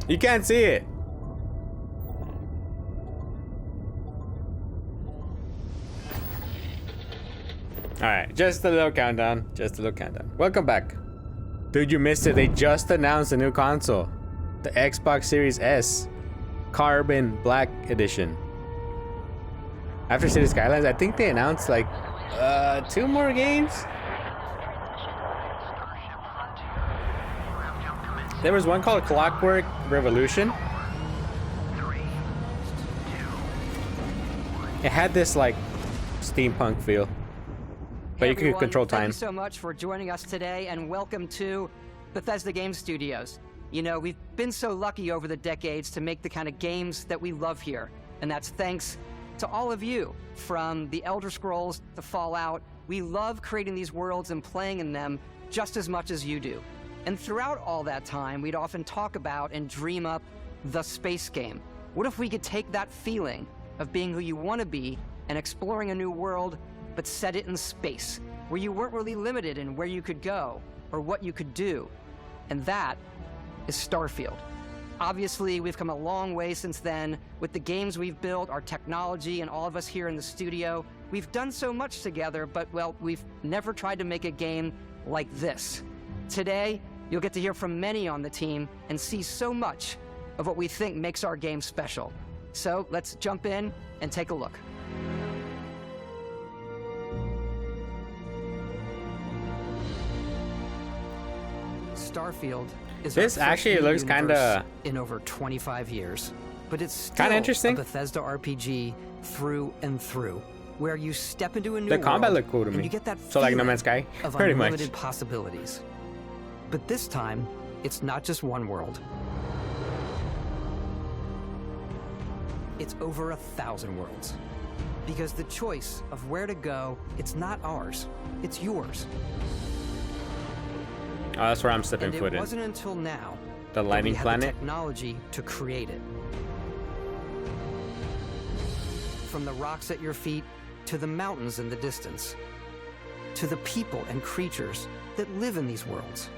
You can't see it. Alright, just a little countdown. Just a little countdown. Welcome back. Dude, you missed it. They just announced a new console. The Xbox Series S. Carbon Black Edition. After City Skylines, I think they announced like 2 more games. There was one called Clockwork Revolution. It had this like steampunk feel. But you can control time. Thank you so much for joining us today, and welcome to Bethesda Game Studios. You know, we've been so lucky over the decades to make the kind of games that we love here, and that's thanks to all of you. From the Elder Scrolls to Fallout, we love creating these worlds and playing in them just as much as you do. And throughout all that time, we'd often talk about and dream up the space game. What if we could take that feeling of being who you want to be and exploring a new world, but set it in space, where you weren't really limited in where you could go or what you could do? And that is Starfield. Obviously, we've come a long way since then with the games we've built, our technology, and all of us here in the studio. We've done so much together, but, well, we've never tried to make a game like this. Today, you'll get to hear from many on the team and see so much of what we think makes our game special. So let's jump in and take a look. Starfield is this actually looks kind of in over 25 years, but it's still kind of interesting. A Bethesda RPG through and through, where you step into a new the world combat looked cool to me. You get that so like No Man's Sky, of pretty much. Unlimited possibilities. But this time, it's not just one world. It's over 1,000 worlds. Because the choice of where to go, it's not ours, it's yours. Oh, that's where I'm stepping foot in. It wasn't until now the Lightning that we had Planet. the technology to create it. From the rocks at your feet to the mountains in the distance, to the people and creatures that live in these worlds.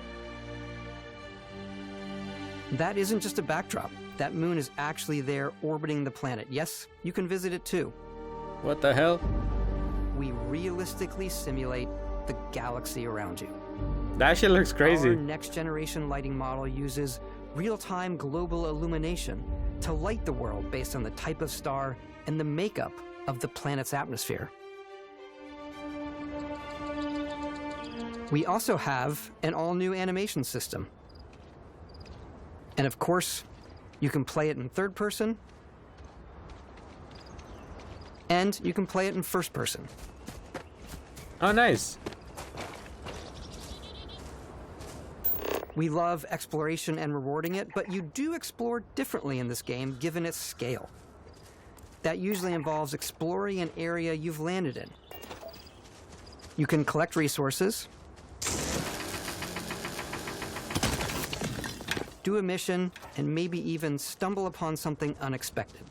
That isn't just a backdrop. That moon is actually there orbiting the planet. Yes, you can visit it too. What the hell? We realistically simulate the galaxy around you. That shit looks crazy. Our next generation lighting model uses real-time global illumination to light the world based on the type of star and the makeup of the planet's atmosphere. We also have an all-new animation system. And of course, you can play it in third person, and you can play it in first person. Oh, nice. We love exploration and rewarding it, but you do explore differently in this game given its scale. That usually involves exploring an area you've landed in. You can collect resources, do a mission, and maybe even stumble upon something unexpected.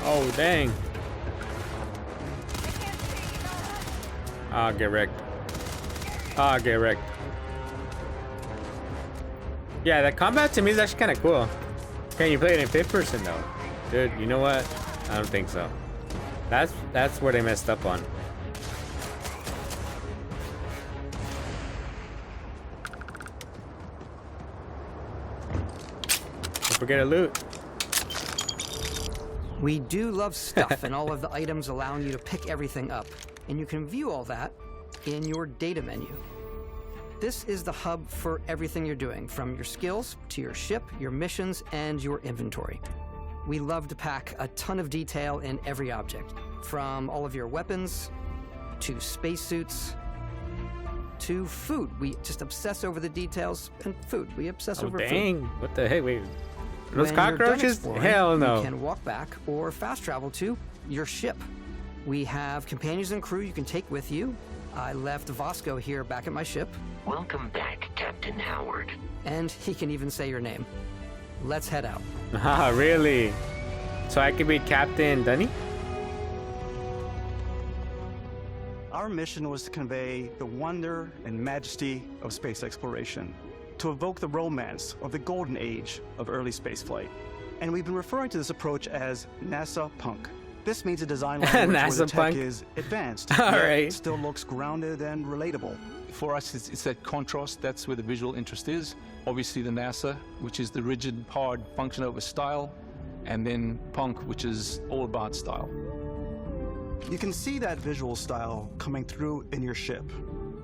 Oh, dang. Ah, get wrecked. Ah, get wrecked. Yeah, the combat to me is actually kind of cool. Can you play it in fifth person though? Dude, you know what? I don't think so. That's where they messed up on. Don't forget to loot. We do love stuff and all of the items allowing you to pick everything up. And you can view all that in your data menu. This is the hub for everything you're doing, from your skills to your ship, your missions, and your inventory. We love to pack a ton of detail in every object, from all of your weapons to spacesuits to food. We just obsess over the details, and food. We obsess over dang. food. What the heck? Wait. Those When cockroaches? you're done Hell no. You can walk back or fast travel to your ship. We have companions and crew you can take with you. I left Vasco here back at my ship. Welcome back, Captain Howard. And he can even say your name. Let's head out. Ah, really? So I could be Captain Dunny? Our mission was to convey the wonder and majesty of space exploration, to evoke the romance of the golden age of early spaceflight. And we've been referring to this approach as NASA Punk. This means a design language where the tech is advanced, yet still looks grounded and relatable. For us, it's that contrast. That's where the visual interest is. Obviously the NASA, which is the rigid, hard function over style, and then Punk, which is all about style. You can see that visual style coming through in your ship.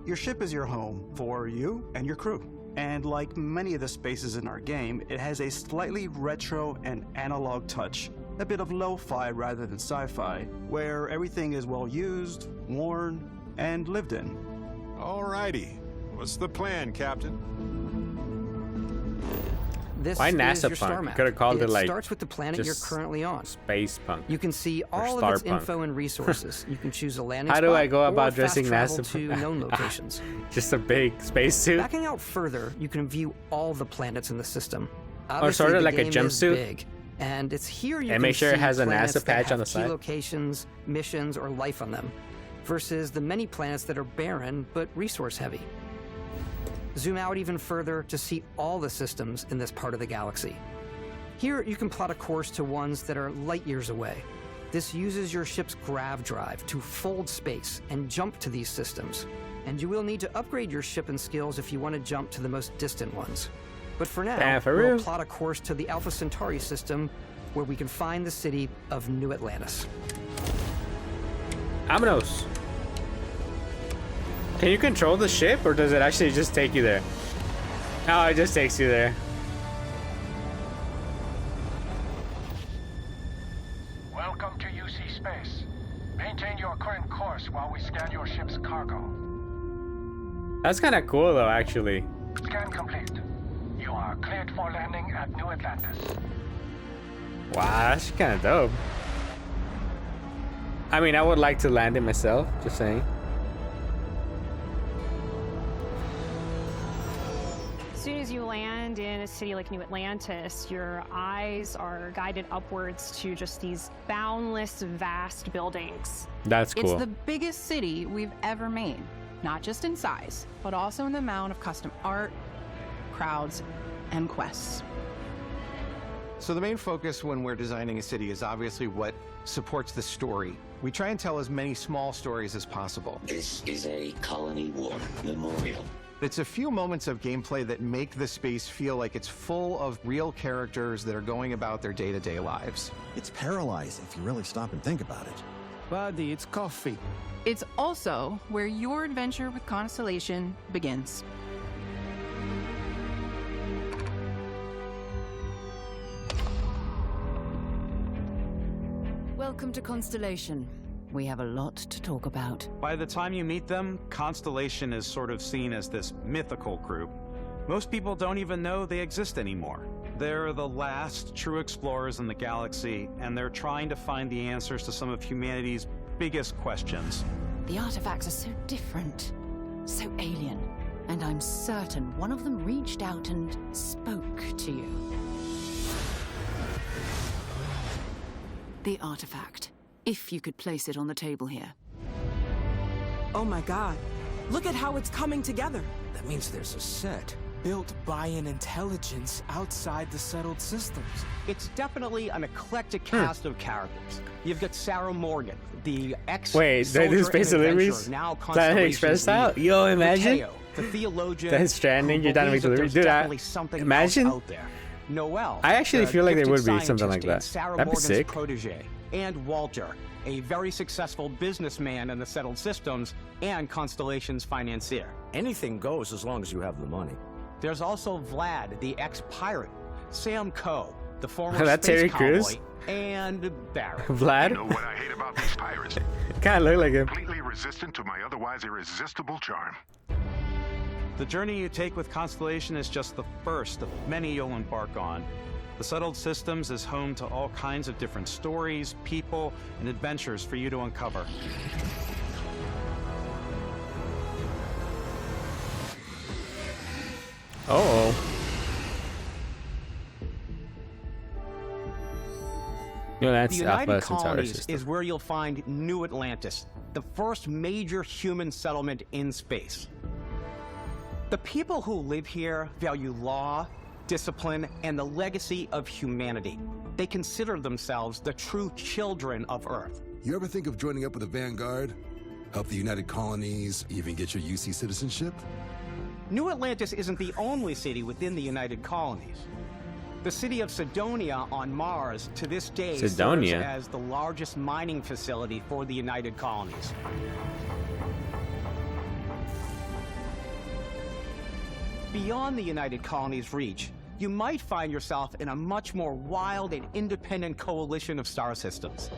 Your ship is your home for you and your crew. And like many of the spaces in our game, it has a slightly retro and analog touch, a bit of lo-fi rather than sci-fi, where everything is well used, worn, and lived in. Alrighty. What's the plan, Captain? This Why is NASA your Punk? star You map. could have called it like starts with the planet you're just currently on. Space Punk. You can see all of its info and resources. You can choose a landing How spot do I go or about fast dressing travel NASA to Punk? known locations. Just a big spacesuit? Backing out further, you can view all the planets in the system. Or sort of Obviously, like a the game is jumpsuit? big, and it's here you And can make sure it see has a planets NASA that patch on have the key side? locations, missions, or life on them, versus the many planets that are barren but resource heavy. Zoom out even further to see all the systems in this part of the galaxy. Here, you can plot a course to ones that are light years away. This uses your ship's grav drive to fold space and jump to these systems. And you will need to upgrade your ship and skills if you want to jump to the most distant ones. But for now, we'll plot a course to the Alpha Centauri system, where we can find the city of New Atlantis. Vámonos. Can you control the ship, or does it actually just take you there? Oh, it just takes you there. Welcome to UC Space. Maintain your current course while we scan your ship's cargo. That's kind of cool, though, actually. Scan complete. You are cleared for landing at New Atlantis. Wow, that's kind of dope. I mean, I would like to land it myself, just saying. As soon as you land in a city like New Atlantis, your eyes are guided upwards to just these boundless, vast buildings. That's cool. It's the biggest city we've ever made, not just in size, but also in the amount of custom art, crowds, and quests. So the main focus when we're designing a city is obviously what supports the story. We try and tell as many small stories as possible. This is a Colony War memorial. It's a few moments of gameplay that make the space feel like it's full of real characters that are going about their day-to-day lives. It's paralyzing if you really stop and think about it. Buddy, it's coffee. It's also where your adventure with Constellation begins. Welcome to Constellation. We have a lot to talk about. By the time you meet them, Constellation is sort of seen as this mythical group. Most people don't even know they exist anymore. They're the last true explorers in the galaxy, and they're trying to find the answers to some of humanity's biggest questions. The artifacts are so different, so alien, and I'm certain one of them reached out and spoke to you. The artifact, if you could place it on the table here. Oh my God, look at how it's coming together. That means there's a set built by an intelligence outside the settled systems. It's definitely an eclectic cast of characters. You've got Sarah Morgan, the Wait, they do space deliveries? Planet Express style? Yo, imagine. Mateo, the theologian. Death Stranding, you're done with delivery. Dude, imagine. Out there. Noel, I actually feel like there would be scientist something like that. Sarah That'd be Morgan's sick. protege, and Walter, a very successful businessman in the settled systems and Constellation's financier. Anything goes as long as you have the money. There's also Vlad, the ex-pirate, Sam Coe, the former That's space Terry cowboy, Crews? and Barrett. Vlad? You know what I hate about these pirates? Kind of look like him. Completely resistant to my otherwise irresistible charm. The journey you take with Constellation is just the first of many you'll embark on. The Settled Systems is home to all kinds of different stories, people, and adventures for you to uncover. that's The United Alpha Centauri Colonies system. is where you'll find New Atlantis, the first major human settlement in space. The people who live here value law, discipline, and the legacy of humanity. They consider themselves the true children of Earth. You ever think of joining up with the Vanguard? Help the United Colonies, even get your UC citizenship? New Atlantis isn't the only city within the United Colonies. The city of Cydonia on Mars to this day serves as the largest mining facility for the United Colonies. Beyond the United Colonies' reach, you might find yourself in a much more wild and independent coalition of star systems.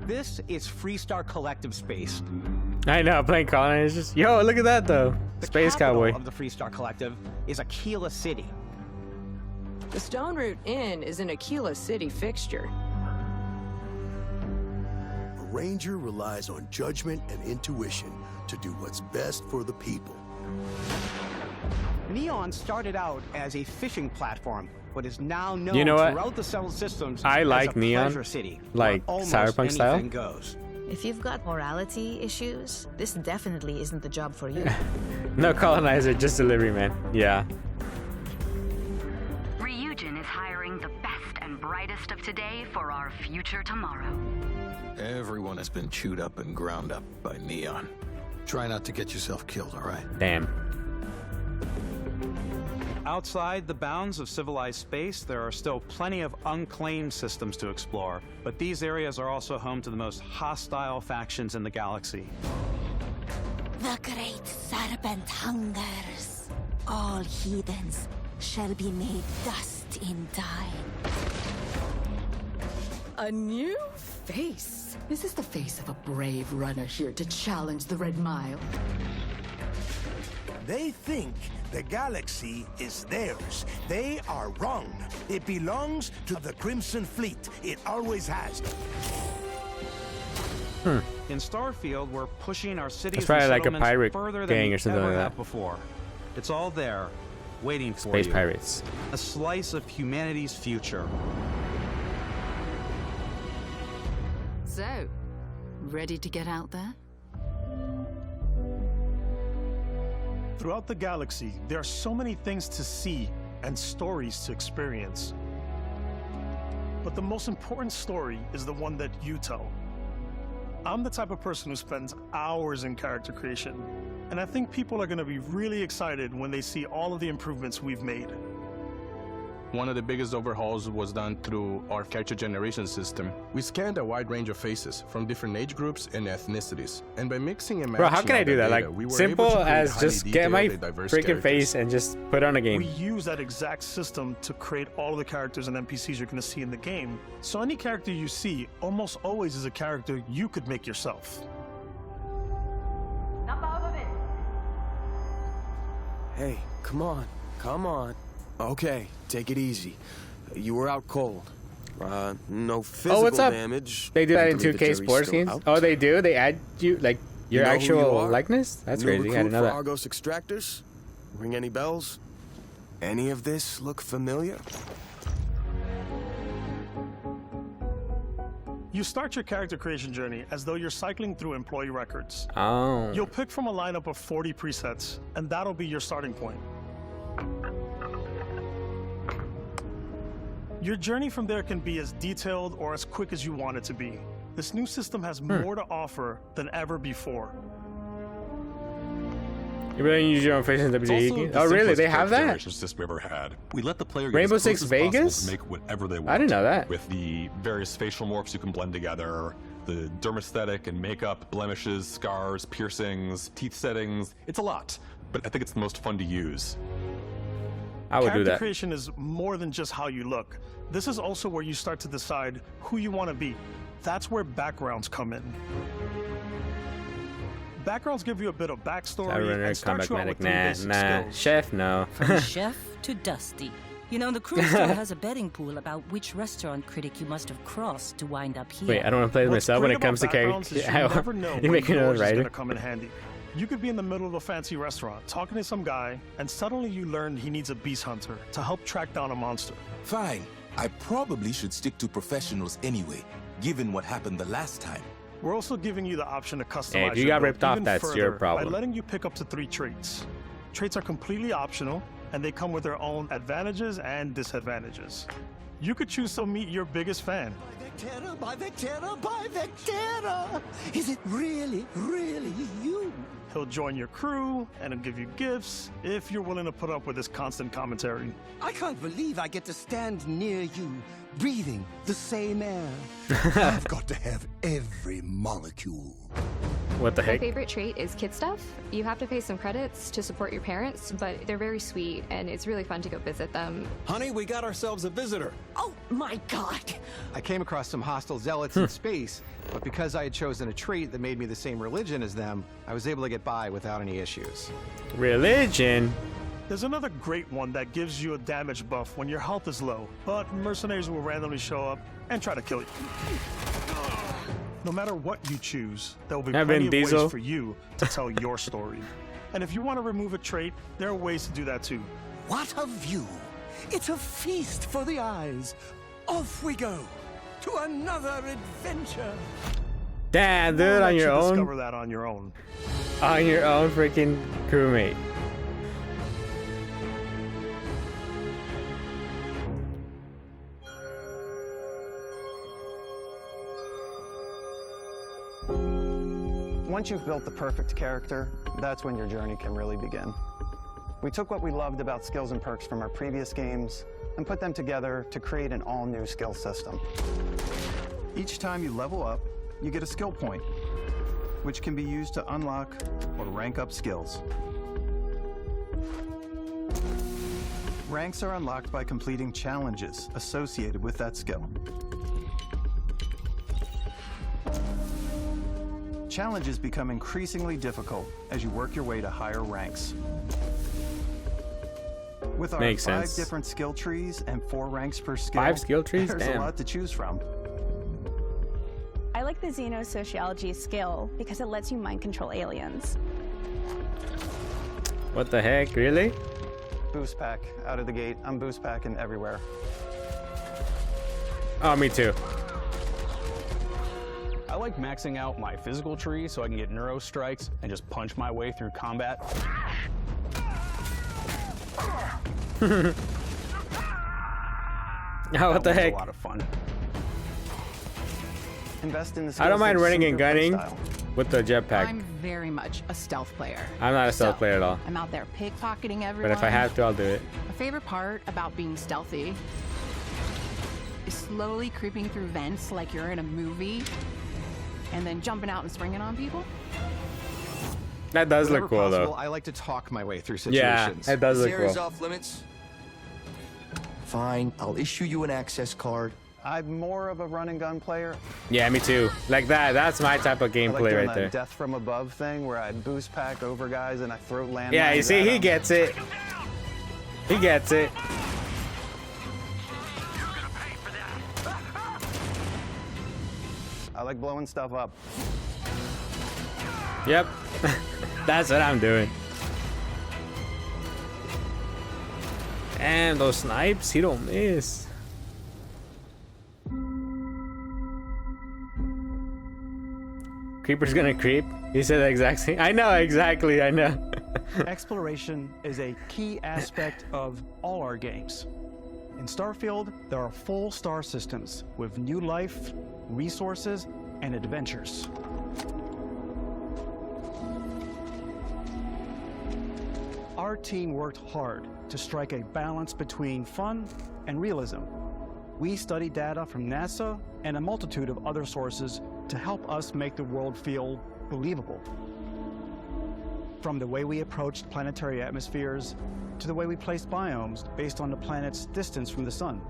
This is Freestar Collective Space. I know, playing Colony is just, yo, look at that though. Space Cowboy. The capital of the Freestar Collective is Aquila City. The Stone Root Inn is an Aquila City fixture. A ranger relies on judgment and intuition to do what's best for the people. Neon started out as a fishing platform, but is now known throughout the settled systems I like as a Neon, pleasure city, like where almost Cyberpunk style. anything goes. If you've got morality issues, this definitely isn't the job for you. No colonizer, just delivery man. Yeah. Ryujin is hiring the best and brightest of today for our future tomorrow. Everyone has been chewed up and ground up by Neon. Try not to get yourself killed, all right? Damn. Outside the bounds of civilized space, there are still plenty of unclaimed systems to explore, but these areas are also home to the most hostile factions in the galaxy. The great serpent hungers. All heathens shall be made dust in time. A new face. Is this the face of a brave runner here to challenge the Red Mile? They think the galaxy is theirs. They are wrong. It belongs to the Crimson Fleet. It always has. In Starfield, we're pushing our cities It's probably and like a settlements pirate further gang than or something we ever like have that. before. It's all there, waiting for Space you. pirates. A slice of humanity's future. So, ready to get out there? Throughout the galaxy, there are so many things to see and stories to experience. But the most important story is the one that you tell. I'm the type of person who spends hours in character creation, and I think people are going to be really excited when they see all of the improvements we've made. One of the biggest overhauls was done through our character generation system. We scanned a wide range of faces from different age groups and ethnicities. And by mixing and matching Bro, how can I do that? Like, simple as just get my freaking face and just put on a game. We use that exact system to create all of the characters and NPCs you're going to see in the game. So any character you see almost always is a character you could make yourself. Hey, come on, come on. Okay, take it easy. You were out cold. No physical what's up? damage. They do that in I believe the 2K jury's sports still games? out. Oh, they do? They add you, like, your You know who you actual are? likeness? That's New crazy. I recruit didn't know for that. Argos Extractors? Ring any bells? Any of this look familiar? You start your character creation journey as though you're cycling through employee records. Oh. You'll pick from a lineup of 40 presets, and that'll be your starting point. Your journey from there can be as detailed or as quick as you want it to be. This new system has more to offer than ever before. You really use your own face in WWE? Oh, really? They have that? System we ever had. We let the player Rainbow get as Six close as possible Vegas? to make whatever they want. I didn't know that. With the various facial morphs you can blend together, the dermesthetic and makeup, blemishes, scars, piercings, teeth settings. It's a lot, but I think it's the most fun to use. I would do Character that. creation is more than just how you look. This is also where you start to decide who you want to be. That's where backgrounds come in. Backgrounds give you a bit of backstory Cyberrunner, and start combat you out medic, with three basic skills. Chef, no. From chef to dusty. You know, the crew still has a betting pool about which restaurant critic you must have crossed to wind up here. Wait, I don't want to play as What's myself when great it comes to about backgrounds character. is you never know You when make me yours another is writer. gonna come in handy. You could be in the middle of a fancy restaurant talking to some guy, and suddenly you learn he needs a beast hunter to help track down a monster. Fine. I probably should stick to professionals anyway, given what happened the last time. We're also giving you the option to customize Hey, if you your got build ripped off, even that's your further problem. by letting you pick up to 3 traits. Traits are completely optional, and they come with their own advantages and disadvantages. You could choose to meet your biggest fan. Vectera, by Vectera, by Vectera! Is it really, really you? He'll join your crew, and he'll give you gifts if you're willing to put up with his constant commentary. I can't believe I get to stand near you, breathing the same air. I've got to have every molecule. What the My heck? favorite trait is kid stuff. You have to pay some credits to support your parents, but they're very sweet, and it's really fun to go visit them. Honey, we got ourselves a visitor. Oh my god! I came across some hostile zealots in space, but because I had chosen a trait that made me the same religion as them, I was able to get by without any issues. Religion? There's another great one that gives you a damage buff when your health is low, but mercenaries will randomly show up and try to kill you. No matter what you choose, there will be plenty of ways for you to tell your story. And if you want to remove a trait, there are ways to do that too. What a view! It's a feast for the eyes. Off we go to another adventure. Damn, dude, We'll on let your you own? discover that on your own. On your own freaking crewmate. Once you've built the perfect character, that's when your journey can really begin. We took what we loved about skills and perks from our previous games and put them together to create an all-new skill system. Each time you level up, you get a skill point, which can be used to unlock or rank up skills. Ranks are unlocked by completing challenges associated with that skill. Challenges become increasingly difficult as you work your way to higher ranks. With our Makes 5 sense. different skill trees and 4 ranks per skill, 5 skill trees? there's Damn. a lot to choose from. I like the Xenosociology skill because it lets you mind control aliens. What the heck? Really? Boost pack out of the gate. I'm boost packing everywhere. Oh, me too. I like maxing out my physical tree so I can get neuro strikes and just punch my way through combat. Oh, what the That heck? was a lot of fun. Invest in the I don't skills mind that running suit and your gunning playstyle. with the jetpack. I'm very much a stealth player. I'm not a stealth player at all. I'm out there pickpocketing everyone. But if I have to, I'll do it. My favorite part about being stealthy is slowly creeping through vents like you're in a movie and then jumping out and springing on people. That does Whenever look cool, possible, though. I like to talk my way through Yeah, situations. it does This look area's cool. off limits. Fine, I'll issue you an access card. I'm more of a run and gun player. Yeah, me too. Like that. That's my type of I like gameplay doing right that there. death from above thing where I boost pack over guys and I throw landmines. Yeah, you see, at he 'em. gets it. He gets it. I like blowing stuff up. Yep. That's what I'm doing. And those snipes, he don't miss. Creeper's gonna creep. He said the exact same. I know, exactly, I know. Exploration is a key aspect of all our games. In Starfield, there are full star systems with new life, resources, and adventures. Our team worked hard to strike a balance between fun and realism. We studied data from NASA and a multitude of other sources to help us make the world feel believable. From the way we approached planetary atmospheres to the way we placed biomes based on the planet's distance from the sun.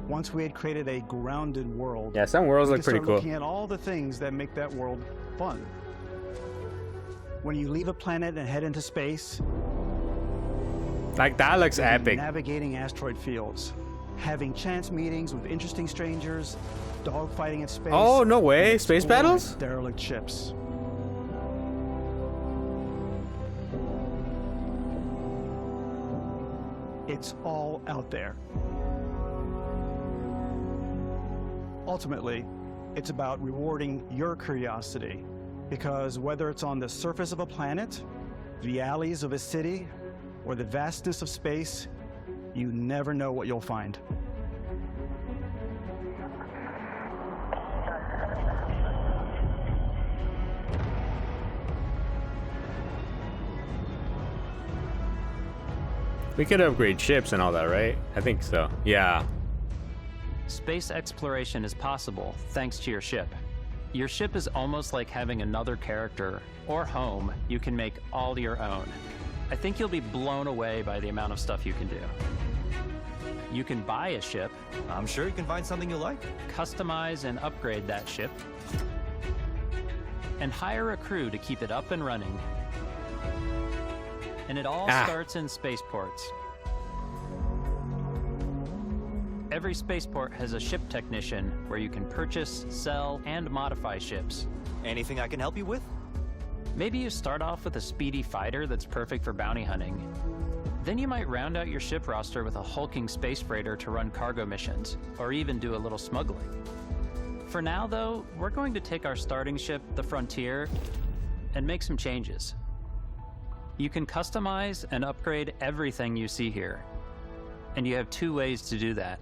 Once we had created a grounded world, Yeah, some worlds we look could pretty start cool. looking at all the things that make that world fun. When you leave a planet and head into space, Like that looks you'll be epic. navigating asteroid fields, having chance meetings with interesting strangers, dogfighting in space. Oh, no way. and Space exploring battles? Derelict ships. It's all out there. Ultimately, it's about rewarding your curiosity, because whether it's on the surface of a planet, the alleys of a city, or the vastness of space, you never know what you'll find. We could upgrade ships and all that, right? I think so. Yeah. Space exploration is possible thanks to your ship. Your ship is almost like having another character or home you can make all your own. I think you'll be blown away by the amount of stuff you can do. You can buy a ship. I'm sure you can find something you like. Customize and upgrade that ship. And hire a crew to keep it up and running. And it all starts in spaceports. Every spaceport has a ship technician where you can purchase, sell, and modify ships. Anything I can help you with? Maybe you start off with a speedy fighter that's perfect for bounty hunting. Then you might round out your ship roster with a hulking space freighter to run cargo missions, or even do a little smuggling. For now, though, we're going to take our starting ship, the Frontier, and make some changes. You can customize and upgrade everything you see here, and you have two ways to do that.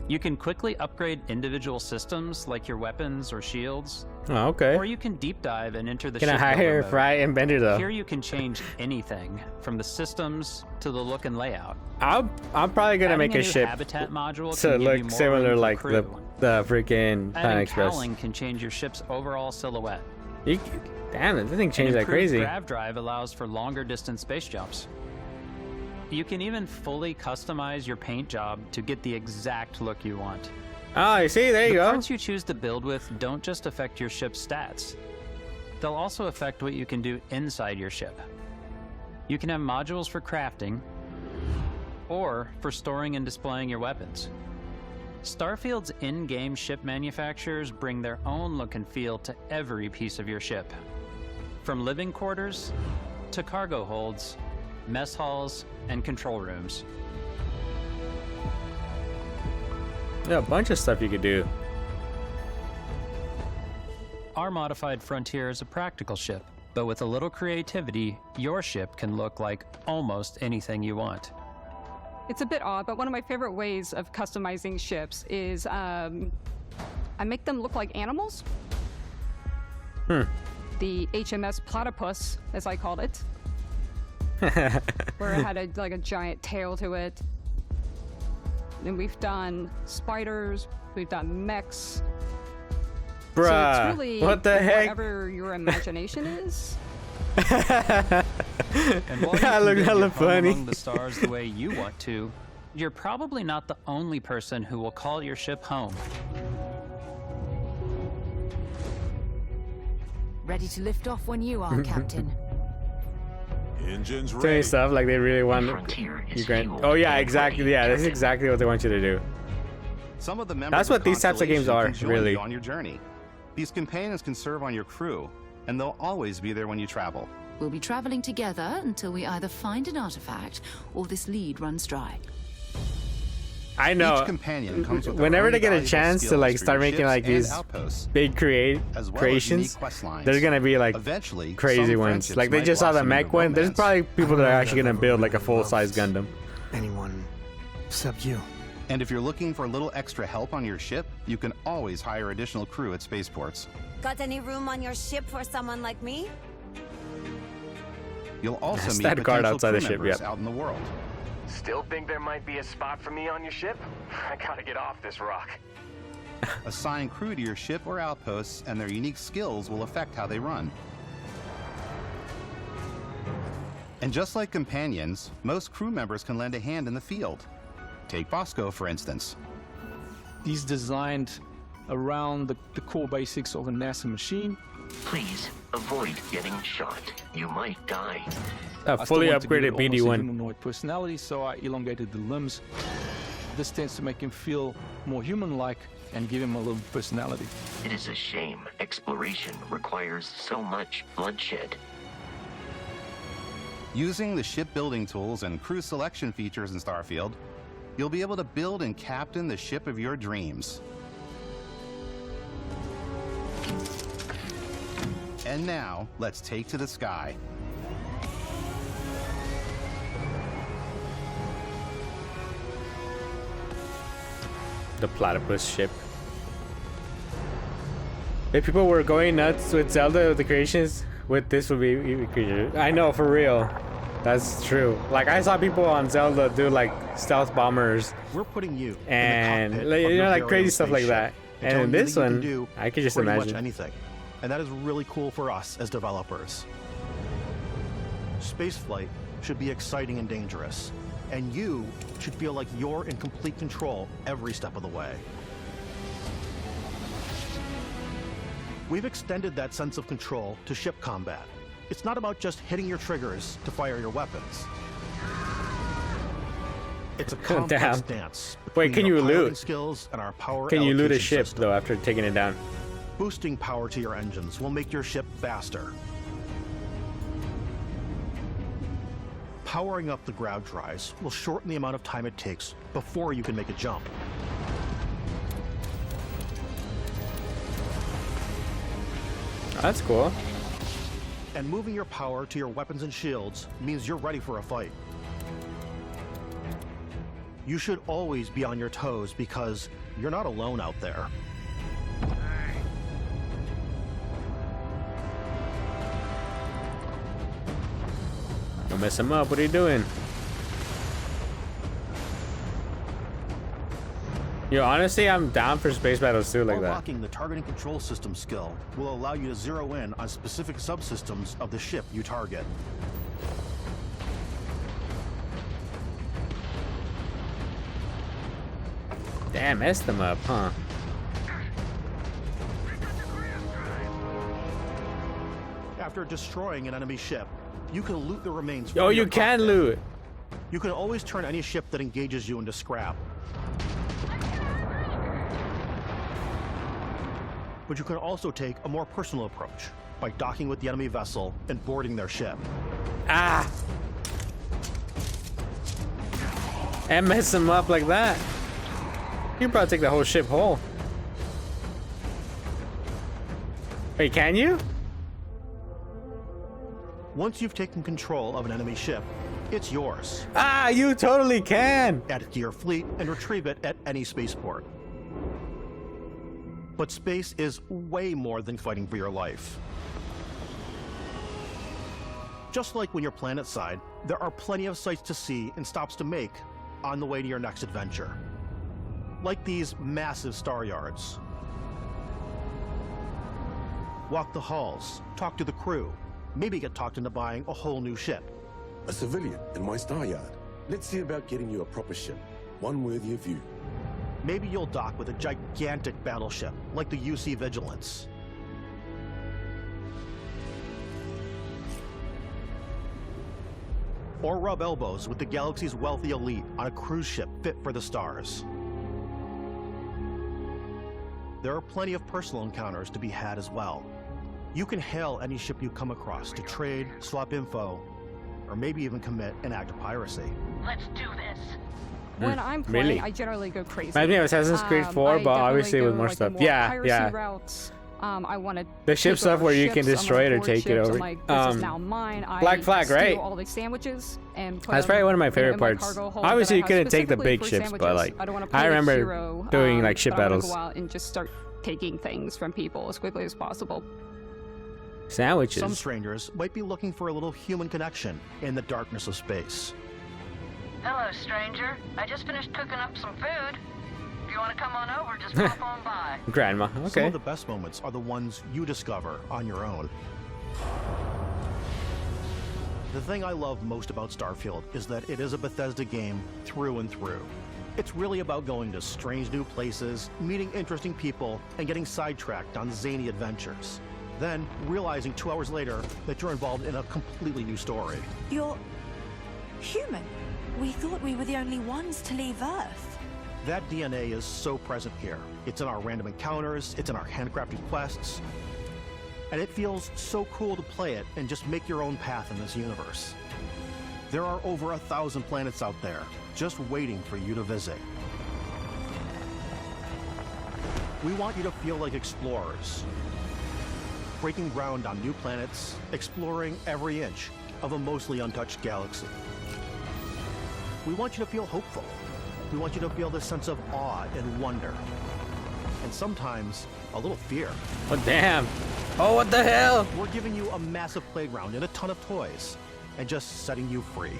You can quickly upgrade individual systems like your weapons or shields. Oh, okay. Or you can deep dive and enter the Can ship I hire builder Fry and Bender though? Here you can change anything from the systems to the look and layout. I'm probably gonna make a ship habitat module to can give you look more similar room for like crew. the freaking Planet Adding Express. cowling can change your ship's overall silhouette. Damn it, this thing changed An like improved crazy. Grav drive allows for longer distance space jumps. You can even fully customize your paint job to get the exact look you want. Oh, you see, there you go. The parts you choose to build with don't just affect your ship's stats. They'll also affect what you can do inside your ship. You can have modules for crafting, or for storing and displaying your weapons. Starfield's in-game ship manufacturers bring their own look and feel to every piece of your ship. From living quarters to cargo holds, mess halls, and control rooms. Yeah, a bunch of stuff you could do. Our modified Frontier is a practical ship, but with a little creativity, your ship can look like almost anything you want. It's a bit odd, but one of my favorite ways of customizing ships is I make them look like animals. The HMS Platypus, as I called it, where it had a giant tail to it. And we've done spiders, we've done mechs. Bruh, so it's really what the heck? Whatever your imagination is. And while you That can looked build hella your home funny. among the stars the way you want to, you're probably not the only person who will call your ship home. Ready to lift off when you are, Captain. Engines Doing stuff like they really want you grant. Oh yeah, exactly. Yeah, that's exactly what they want you to do. Some of the members That's what these types of games are, can join really. you on your journey. These companions can serve on your crew, and they'll always be there when you travel. We'll be traveling together until we either find an artifact or this lead runs dry. I know. Each companion comes with their Whenever own they get a valuable chance to skills like for start your making ships like and these outposts, big as well as creations, unique quest lines. there's gonna be like Eventually, crazy some ones. friendships Like they might just saw the blossom mech into one. There's romance. probably people that are actually gonna build like a full-size Gundam. Anyone except you. And if you're looking for a little extra help on your ship, you can always hire additional crew at spaceports. Got any room on your ship for someone like me? You'll also meet Stat card potential outside crew the ship, members yep. out in the world. Still think there might be a spot for me on your ship? I gotta get off this rock. Assign crew to your ship or outposts, and their unique skills will affect how they run. And just like companions, most crew members can lend a hand in the field. Take Bosco, for instance. He's designed around the core basics of a NASA machine. Please avoid getting shot. You might die. A fully upgraded BD1 BD1. humanoid personality, so I elongated the limbs. This tends to make him feel more human-like and give him a little personality. It is a shame exploration requires so much bloodshed. Using the shipbuilding tools and crew selection features in Starfield, you'll be able to build and captain the ship of your dreams. And now, let's take to the sky. The platypus ship. If people were going nuts with Zelda the creations, with this would be creature. I know, for real. That's true. Like, I saw people on Zelda do like stealth bombers. We're putting you and in the cockpit you know, of like your crazy alien stuff like spaceship. that. And in this one, I could just pretty imagine. much anything. And that is really cool for us as developers. Spaceflight should be exciting and dangerous. And you should feel like you're in complete control every step of the way. We've extended that sense of control to ship combat. It's not about just hitting your triggers to fire your weapons. It's a complex dance. Wait, can you loot? Skills and our power can you loot a allocation ship system. though after taking it down? Boosting power to your engines will make your ship faster. Powering up the ground drives will shorten the amount of time it takes before you can make a jump. That's cool. And moving your power to your weapons and shields means you're ready for a fight. You should always be on your toes because you're not alone out there. Don't mess him up. What are you doing? Yo, honestly, I'm down for space battles too, like that. Unlocking the targeting control system skill will allow you to zero in on specific subsystems of the ship you target. Damn, messed them up, huh? After destroying an enemy ship, you can loot the remains. Oh, you can loot. You can always turn any ship that engages you into scrap. But you can also take a more personal approach by docking with the enemy vessel and boarding their ship. Ah! And mess them up like that. You can probably take the whole ship whole. Wait, can you? Once you've taken control of an enemy ship, it's yours. Ah, you totally can! Add it to your fleet and retrieve it at any spaceport. But space is way more than fighting for your life. Just like when you're planetside, there are plenty of sights to see and stops to make on the way to your next adventure. Like these massive star yards. Walk the halls, talk to the crew, maybe get talked into buying a whole new ship. A civilian in my star yard. Let's see about getting you a proper ship, one worthy of you. Maybe you'll dock with a gigantic battleship, like the UC Vigilance. Or rub elbows with the galaxy's wealthy elite on a cruise ship fit for the stars. There are plenty of personal encounters to be had as well. You can hail any ship you come across to trade, swap info, or maybe even commit an act of piracy. Let's do this. When I'm playing, Really? I generally go crazy. Reminds me of Assassin's Creed 4, I but definitely obviously with go, more like, stuff. the Yeah, piracy yeah. routes. I want to The ship stuff where you can destroy it or take it over. Like, this is now mine. Black Flag, steal right? all the sandwiches and put That's them, probably one of my you know, favorite in my parts. cargo hold Obviously, that you I couldn't have take the specifically big for ships, but sandwiches. like, I don't want to play I the remember hero, doing like ship but I wanna battles. go out and just start taking things from people as quickly as possible. Sandwiches. Some strangers might be looking for a little human connection in the darkness of space. Hello, stranger. I just finished cooking up some food. If you want to come on over, just pop on by. Grandma, Some okay. of the best moments are the ones you discover on your own. The thing I love most about Starfield is that it is a Bethesda game through and through. It's really about going to strange new places, meeting interesting people, and getting sidetracked on zany adventures. Then realizing 2 hours later that you're involved in a completely new story. You're human. We thought we were the only ones to leave Earth. That DNA is so present here. It's in our random encounters, it's in our handcrafted quests, and it feels so cool to play it and just make your own path in this universe. There are over 1,000 planets out there, just waiting for you to visit. We want you to feel like explorers, breaking ground on new planets, exploring every inch of a mostly untouched galaxy. We want you to feel hopeful. We want you to feel this sense of awe and wonder. And sometimes a little fear. Oh, damn. Oh, what the hell? We're giving you a massive playground and a ton of toys, and just setting you free.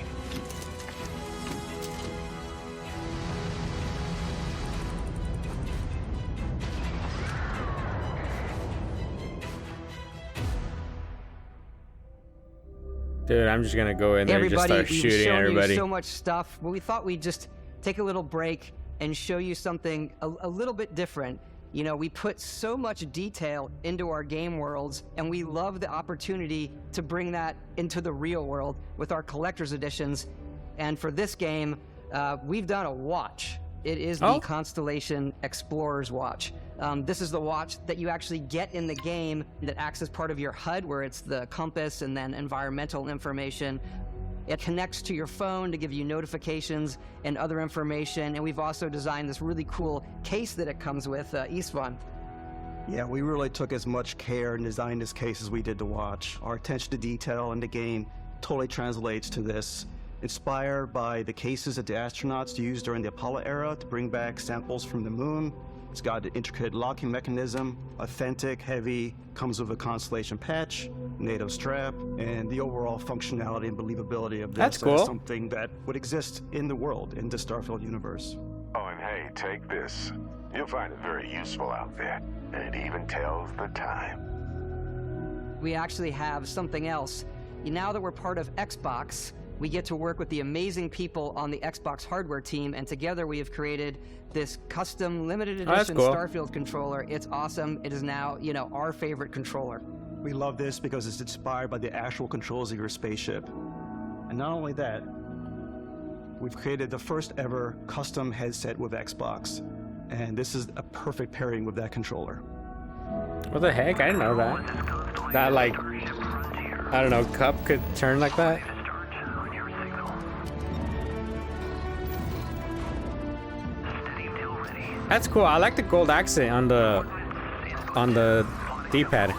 Dude, I'm just gonna go in there and just start shooting everybody. You so much stuff, but we thought we'd just take a little break and show you something a little bit different. You know, we put so much detail into our game worlds, and we love the opportunity to bring that into the real world with our collector's editions. And for this game, we've done a watch. It is the Constellation Explorer's Watch. This is the watch that you actually get in the game that acts as part of your HUD, where it's the compass and then environmental information. It connects to your phone to give you notifications and other information. And we've also designed this really cool case that it comes with, Istvan. Yeah, we really took as much care and designed this case as we did the watch. Our attention to detail in the game totally translates to this. Inspired by the cases that the astronauts used during the Apollo era to bring back samples from the moon. It's got an intricate locking mechanism, authentic, heavy, comes with a Constellation patch, NATO strap, and the overall functionality and believability of this cool. as something that would exist in the world, in the Starfield universe. Oh, and hey, take this. You'll find it very useful out there, and it even tells the time. We actually have something else. Now that we're part of Xbox, we get to work with the amazing people on the Xbox hardware team, and together we have created this custom limited edition Starfield controller. It's awesome. It is now, you know, our favorite controller. We love this because it's inspired by the actual controls of your spaceship. And not only that, we've created the first ever custom headset with Xbox. And this is a perfect pairing with that controller. What the heck? I didn't know that. That, like, I don't know, cup could turn like that? That's cool. I like the gold accent on the D-pad.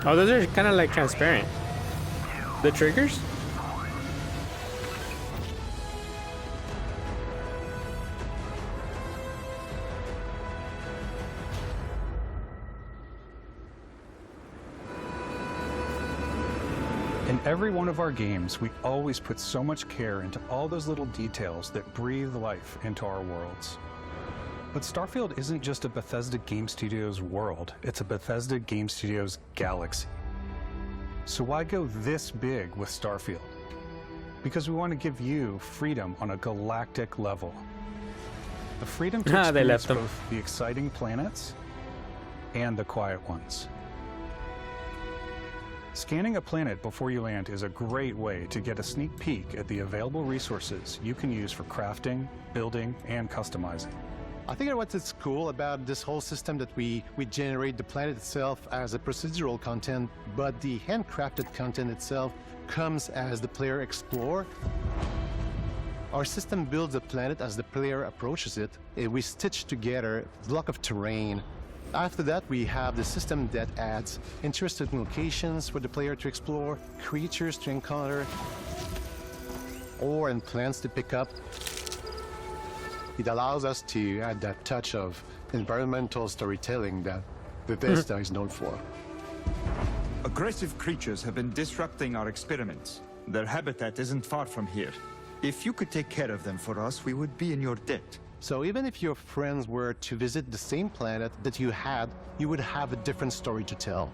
Oh, those are kind of like transparent. The triggers? In every one of our games, we always put so much care into all those little details that breathe life into our worlds. But Starfield isn't just a Bethesda Game Studios world, it's a Bethesda Game Studios galaxy. So why go this big with Starfield? Because we want to give you freedom on a galactic level. The freedom to experience both the exciting planets and the quiet ones. Scanning a planet before you land is a great way to get a sneak peek at the available resources you can use for crafting, building, and customizing. I think what's cool about this whole system that we generate the planet itself as a procedural content, but the handcrafted content itself comes as the player explore. Our system builds a planet as the player approaches it. We stitch together a block of terrain. After that, we have the system that adds interesting locations for the player to explore, creatures to encounter, ore and plants to pick up. It allows us to add that touch of environmental storytelling that Bethesda is known for. Aggressive creatures have been disrupting our experiments. Their habitat isn't far from here. If you could take care of them for us, we would be in your debt. So even if your friends were to visit the same planet that you had, you would have a different story to tell.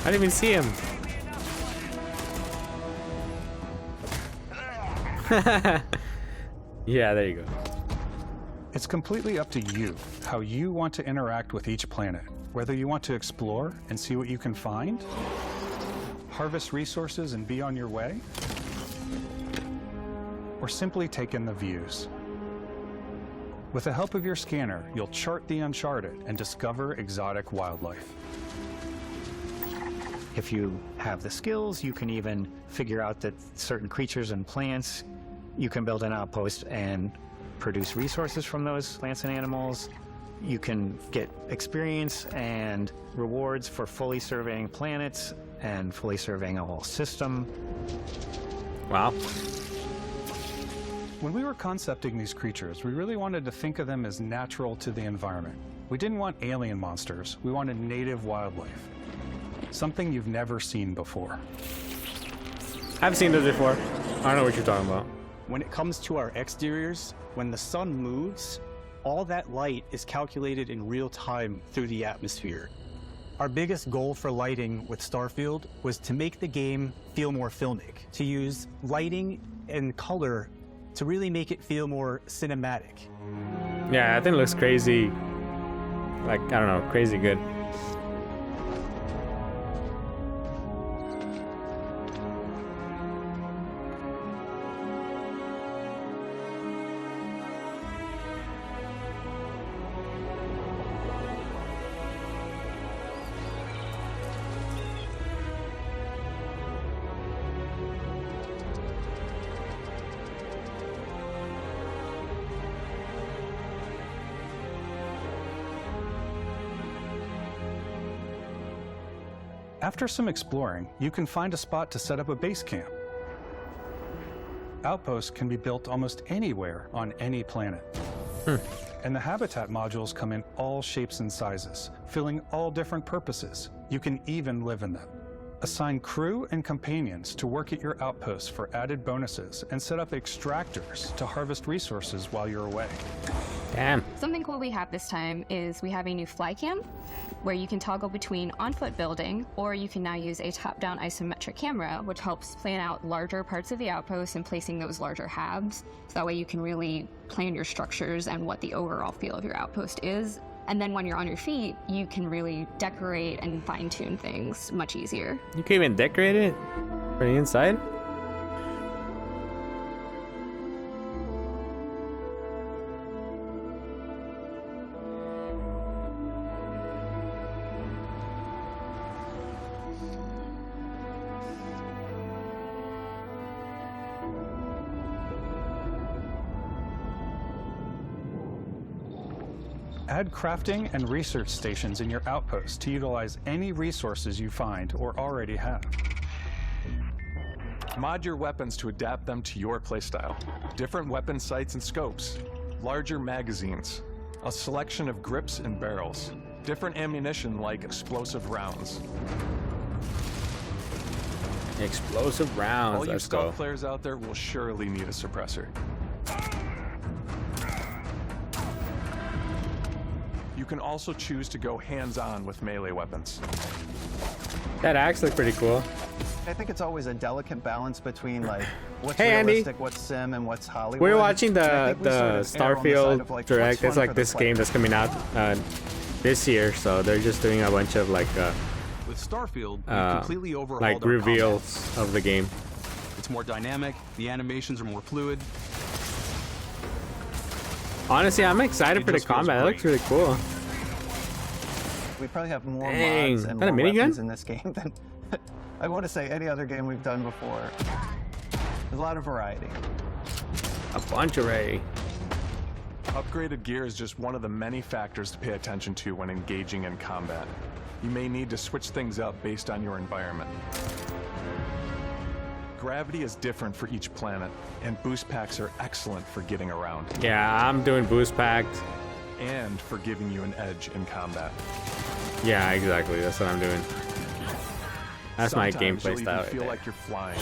I didn't even see him. Yeah, there you go. It's completely up to you how you want to interact with each planet. Whether you want to explore and see what you can find, harvest resources and be on your way, or simply take in the views. With the help of your scanner, you'll chart the uncharted and discover exotic wildlife. If you have the skills, you can even figure out that certain creatures and plants, you can build an outpost and produce resources from those plants and animals. You can get experience and rewards for fully surveying planets and fully surveying a whole system. Wow. When we were concepting these creatures, we really wanted to think of them as natural to the environment. We didn't want alien monsters, we wanted native wildlife. Something you've never seen before. I've seen those before. I don't know what you're talking about. When it comes to our exteriors, when the sun moves, all that light is calculated in real time through the atmosphere. Our biggest goal for lighting with Starfield was to make the game feel more filmic, to use lighting and color to really make it feel more cinematic. Yeah, I think it looks crazy. Like, I don't know, crazy good. After some exploring, you can find a spot to set up a base camp. Outposts can be built almost anywhere on any planet. And the habitat modules come in all shapes and sizes, filling all different purposes. You can even live in them. Assign crew and companions to work at your outposts for added bonuses and set up extractors to harvest resources while you're away. Damn. Something cool we have this time is we have a new fly cam where you can toggle between on-foot building, or you can now use a top-down isometric camera, which helps plan out larger parts of the outpost and placing those larger halves. So that way you can really plan your structures and what the overall feel of your outpost is. And then when you're on your feet, you can really decorate and fine-tune things much easier. You can even decorate it from the inside? Add crafting and research stations in your outpost to utilize any resources you find or already have. Mod your weapons to adapt them to your playstyle. Different weapon sights and scopes, larger magazines, a selection of grips and barrels, different ammunition like explosive rounds. Explosive rounds, All you let's stealth go. players out there will surely need a suppressor. You can also choose to go hands-on with melee weapons. That axe looks pretty cool. I think it's always a delicate balance between like what's Hey, Andy. realistic, what's sim, and what's Hollywood. We're watching And I the think we sort of err on the side Starfield of, like, Direct. what's It's fun like for the this player. game that's coming out this year, so they're just doing a bunch of like With Starfield, we completely overhauled like our reveals of the game. combat. It's more dynamic, the animations are more fluid. Honestly, I'm excited for the combat. It looks really cool. We probably have more Dang, mods and that a more minigun? weapons in this game than I want to say any other game we've done before. There's a lot of variety. A bunch of array. Upgraded gear is just one of the many factors to pay attention to when engaging in combat. You may need to switch things up based on your environment. Gravity is different for each planet, and boost packs are excellent for getting around. Yeah, I'm doing boost packed. And for giving you an edge in combat. Yeah, exactly. That's what I'm doing. That's my Sometimes gameplay you'll style. even Right feel there. like you're flying.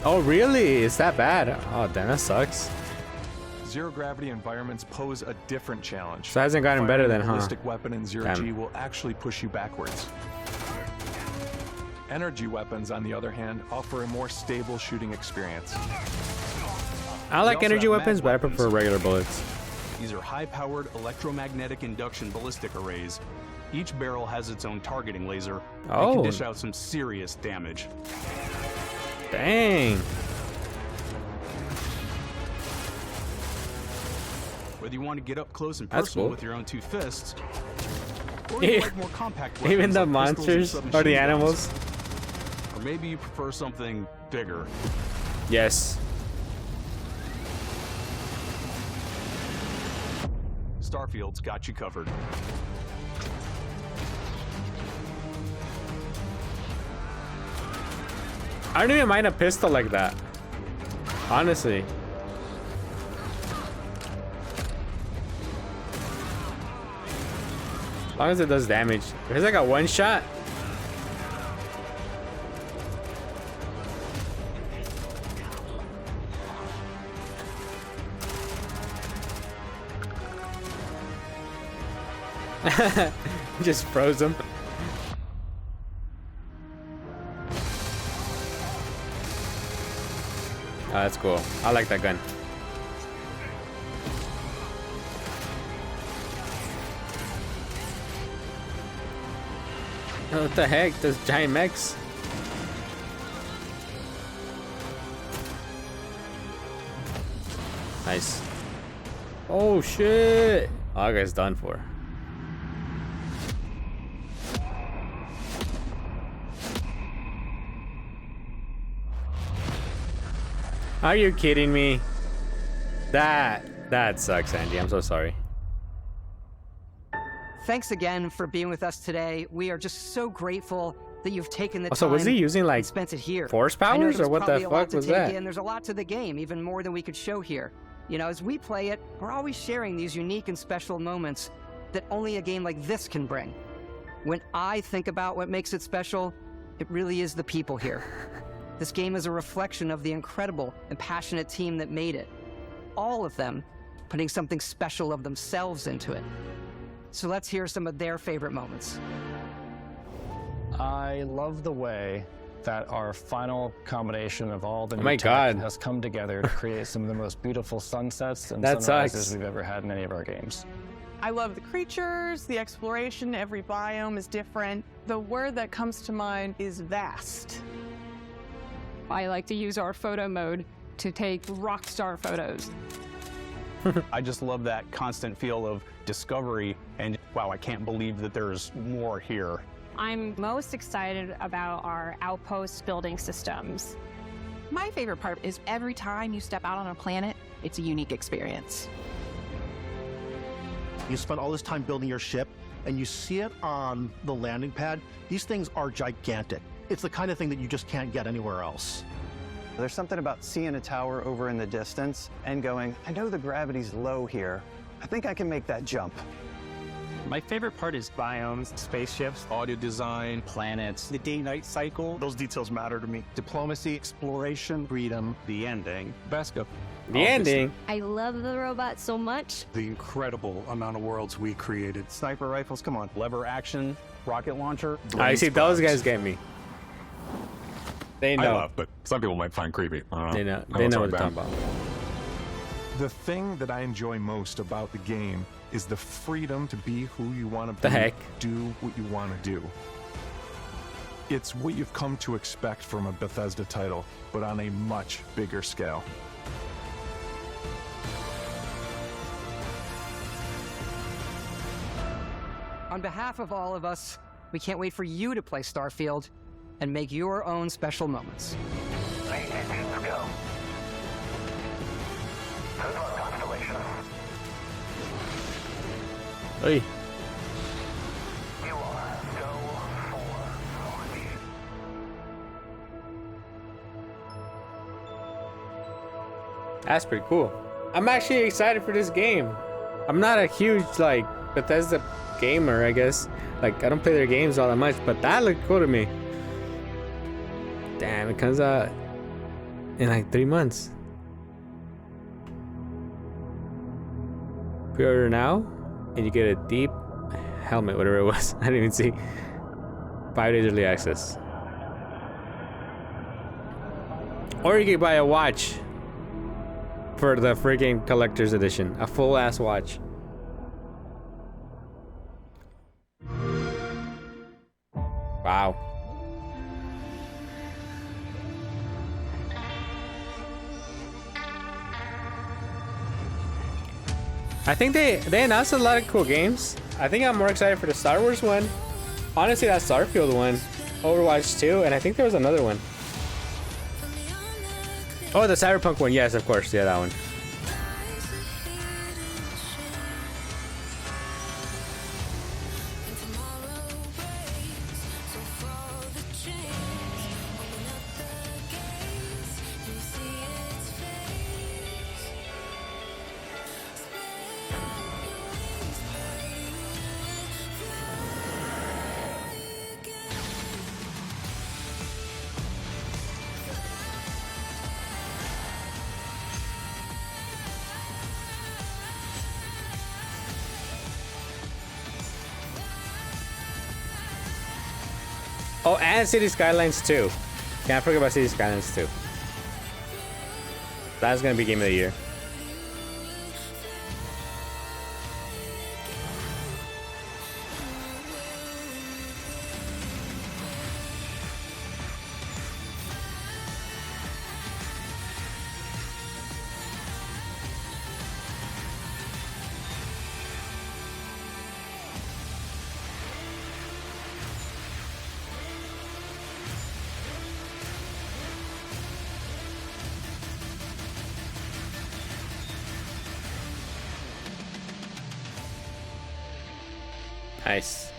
Oh, really? Is that bad? Oh, damn, that sucks. Zero-gravity environments pose a different challenge. So it hasn't gotten better than, huh? A ballistic weapon in zero-G Damn. will actually push you backwards. Energy weapons, on the other hand, offer a more stable shooting experience. I like energy weapons, but I prefer regular bullets. These are high-powered electromagnetic induction ballistic arrays. Each barrel has its own targeting laser and Oh. can dish out some serious damage. Dang. Whether you want to get up close and That's personal cool. with your own two fists, or you like more compact weapons Even the like pistols monsters and or the submachine guns. animals. Or maybe you prefer something bigger. Yes. Starfield's got you covered. I don't even mind a pistol like that. Honestly. As long as it does damage. If it's like a one shot. Just froze him. Oh, that's cool. I like that gun. Oh, what the heck? Those giant mechs. Nice. Oh shit! Oh, that guy's done for. Are you kidding me? That sucks, Andy. I'm so sorry. Thanks again for being with us today. We are just so grateful that you've taken the Also, time was he using, like, and spent it here. force I know powers, there's or what the probably a lot fuck to was take that? in. There's a lot to the game, even more than we could show here. You know, as we play it, we're always sharing these unique and special moments that only a game like this can bring. When I think about what makes it special, it really is the people here. This game is a reflection of the incredible and passionate team that made it. All of them putting something special of themselves into it. So let's hear some of their favorite moments. I love the way that our final combination of all the Oh new my tech God. has come together to create some of the most beautiful sunsets and That sunrises sucks. we've ever had in any of our games. I love the creatures, the exploration, every biome is different. The word that comes to mind is vast. I like to use our photo mode to take rock star photos. I just love that constant feel of discovery and wow, I can't believe that there's more here. I'm most excited about our outpost building systems. My favorite part is every time you step out on a planet, it's a unique experience. You spend all this time building your ship, and you see it on the landing pad. These things are gigantic. It's the kind of thing that you just can't get anywhere else. There's something about seeing a tower over in the distance and going, I know the gravity's low here. I think I can make that jump. My favorite part is biomes, spaceships, audio design, planets, The day-night cycle, those details matter to me. Diplomacy, exploration, freedom. the ending. Beskip. The ending. I love the robot so much. The incredible amount of worlds we created. Sniper rifles, come on. Lever action, rocket launcher. I see those guys get me. They I know. love, but some people might find creepy. I don't know. They know. I They know know it's what they're all talking bad. about. The thing that I enjoy most about the game is the freedom to be who you want to be. The heck? Do what you want to do. It's what you've come to expect from a Bethesda title, but on a much bigger scale. On behalf of all of us, we can't wait for you to play Starfield and make your own special moments. Go. Good luck, Constellation. Hey. You are go for That's pretty cool. I'm actually excited for this game. I'm not a huge like Bethesda gamer, I guess. Like I don't play their games all that much, but that looked cool to me. Damn, it comes out in like 3 months. Pre-order now, and you get a deep helmet, whatever it was. I didn't even see. 5 days early access. Or you could buy a watch for the freaking collector's edition. A full-ass watch. Wow. I think they announced a lot of cool games. I think I'm more excited for the Star Wars one. Honestly, that Starfield one. Overwatch 2, and I think there was another one. Oh, the Cyberpunk one. Yes, of course. Yeah, that one. Oh, and City Skylines 2. Can't forget about City Skylines 2. That's gonna be game of the year. Nice.